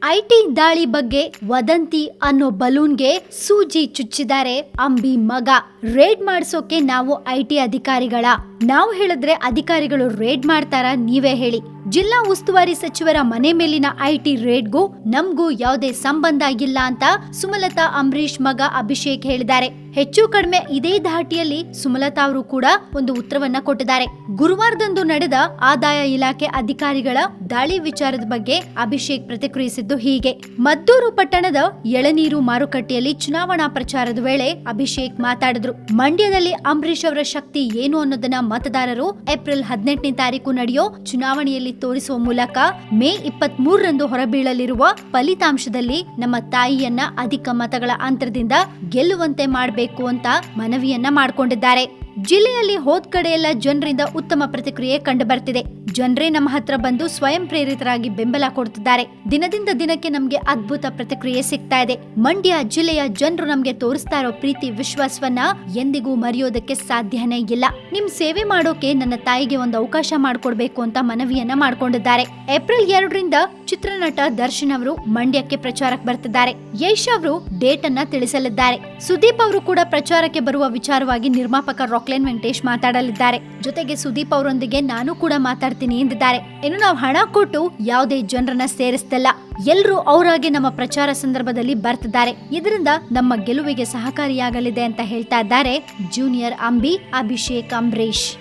IT ದಾಳಿ ಬಗ್ಗೆ ವದಂತಿ ಅನ್ನೋ ಬಲೂನ್ಗೆ ಸೂಜಿ ಚುಚ್ಚಿದ್ದಾರೆ ಅಂಬಿ ಮಗ. ರೇಡ್ ಮಾಡಿಸೋಕೆ ನಾವು ಐಟಿ ಅಧಿಕಾರಿಗಳ? ನಾವು ಹೇಳಿದ್ರೆ ಅಧಿಕಾರಿಗಳು ರೇಡ್ ಮಾಡ್ತಾರ? ನೀವೇ ಹೇಳಿ. ಜಿಲ್ಲಾ ಉಸ್ತುವಾರಿ ಸಚಿವರ ಮನೆ ಮೇಲಿನ ಐಟಿ ರೇಡ್ಗೂ ನಮ್ಗೂ ಯಾವುದೇ ಸಂಬಂಧ ಇಲ್ಲ ಅಂತ ಸುಮಲತಾ ಅಂಬರೀಶ್ ಮಗ ಅಭಿಷೇಕ್ ಹೇಳಿದ್ದಾರೆ. ಹೆಚ್ಚು ಕಡಿಮೆ ಇದೇ ಧಾಟಿಯಲ್ಲಿ ಸುಮಲತಾ ಅವರು ಕೂಡ ಒಂದು ಉತ್ತರವನ್ನ ಕೊಟ್ಟಿದ್ದಾರೆ. ಗುರುವಾರದಂದು ನಡೆದ ಆದಾಯ ಇಲಾಖೆ ಅಧಿಕಾರಿಗಳ ದಾಳಿ ವಿಚಾರದ ಬಗ್ಗೆ ಅಭಿಷೇಕ್ ಪ್ರತಿಕ್ರಿಯಿಸಿದ್ದು ಹೀಗೆ. ಮದ್ದೂರು ಪಟ್ಟಣದ ಎಳನೀರು ಮಾರುಕಟ್ಟೆಯಲ್ಲಿ ಚುನಾವಣಾ ಪ್ರಚಾರದ ವೇಳೆ ಅಭಿಷೇಕ್ ಮಾತಾಡಿದ್ರು. ಮಂಡ್ಯದಲ್ಲಿ ಅಂಬರೀಶ್ ಅವರ ಶಕ್ತಿ ಏನು ಅನ್ನೋದನ್ನ ಮತದಾರರು ಏಪ್ರಿಲ್ 18ನೇ ತಾರೀಕು ನಡೆಯೋ ಚುನಾವಣೆಯಲ್ಲಿ ತೋರಿಸುವ ಮೂಲಕ ಮೇ 23ರಂದು ಹೊರಬೀಳಲಿರುವ ಫಲಿತಾಂಶದಲ್ಲಿ ನಮ್ಮ ತಾಯಿಯನ್ನ ಅಧಿಕ ಮತಗಳ ಅಂತರದಿಂದ ಗೆಲ್ಲುವಂತೆ ಮಾಡಬೇಕು ಅಂತ ಮನವಿಯನ್ನ ಮಾಡಿಕೊಂಡಿದ್ದಾರೆ. ಜಿಲ್ಲೆಯಲ್ಲಿ ಹೋದ ಕಡೆ ಎಲ್ಲ ಜನರಿಂದ ಉತ್ತಮ ಪ್ರತಿಕ್ರಿಯೆ ಕಂಡು ಬರ್ತಿದೆ. ಜನರೇ ನಮ್ಮ ಹತ್ರ ಬಂದು ಸ್ವಯಂ ಪ್ರೇರಿತರಾಗಿ ಬೆಂಬಲ ಕೊಡ್ತಿದ್ದಾರೆ. ದಿನದಿಂದ ದಿನಕ್ಕೆ ನಮ್ಗೆ ಅದ್ಭುತ ಪ್ರತಿಕ್ರಿಯೆ ಸಿಗ್ತಾ ಇದೆ. ಮಂಡ್ಯ ಜಿಲ್ಲೆಯ ಜನರು ನಮ್ಗೆ ತೋರಿಸ್ತಾ ಇರೋ ಪ್ರೀತಿ ವಿಶ್ವಾಸವನ್ನ ಎಂದಿಗೂ ಮರೆಯೋದಕ್ಕೆ ಸಾಧ್ಯನೇ ಇಲ್ಲ. ನಿಮ್ ಸೇವೆ ಮಾಡೋಕೆ ನನ್ನ ತಾಯಿಗೆ ಒಂದು ಅವಕಾಶ ಮಾಡ್ಕೊಡ್ಬೇಕು ಅಂತ ಮನವಿಯನ್ನ ಮಾಡ್ಕೊಂಡಿದ್ದಾರೆ. ಏಪ್ರಿಲ್ 2ರಿಂದ ಚಿತ್ರನಟ ದರ್ಶನ್ ಅವರು ಮಂಡ್ಯಕ್ಕೆ ಪ್ರಚಾರಕ್ಕೆ ಬರ್ತಿದ್ದಾರೆ. ಯಶ್ ಅವರು ಡೇಟ್ ಅನ್ನ ತಿಳಿಸಲಿದ್ದಾರೆ. ಸುದೀಪ್ ಅವರು ಕೂಡ ಪ್ರಚಾರಕ್ಕೆ ಬರುವ ವಿಚಾರವಾಗಿ ನಿರ್ಮಾಪಕ ರಾಕ್ಲೈನ್ ವೆಂಕಟೇಶ್ ಮಾತಾಡಲಿದ್ದಾರೆ. ಜೊತೆಗೆ ಸುದೀಪ್ ಅವರೊಂದಿಗೆ ನಾನು ಕೂಡ ಮಾತಾಡ್ತೀನಿ ಎಂದಿದ್ದಾರೆ. ಇನ್ನು ನಾವು ಹಣ ಕೊಟ್ಟು ಯಾವುದೇ ಜನರನ್ನ ಸೇರಿಸ್ತಿಲ್ಲ. ಎಲ್ಲರೂ ಅವರಾಗೆ ನಮ್ಮ ಪ್ರಚಾರ ಸಂದರ್ಭದಲ್ಲಿ ಬರ್ತಿದ್ದಾರೆ. ಇದರಿಂದ ನಮ್ಮ ಗೆಲುವಿಗೆ ಸಹಕಾರಿಯಾಗಲಿದೆ ಅಂತ ಹೇಳ್ತಾ ಇದ್ದಾರೆ ಜೂನಿಯರ್ ಅಂಬಿ ಅಭಿಷೇಕ್ ಅಂಬರೀಶ್.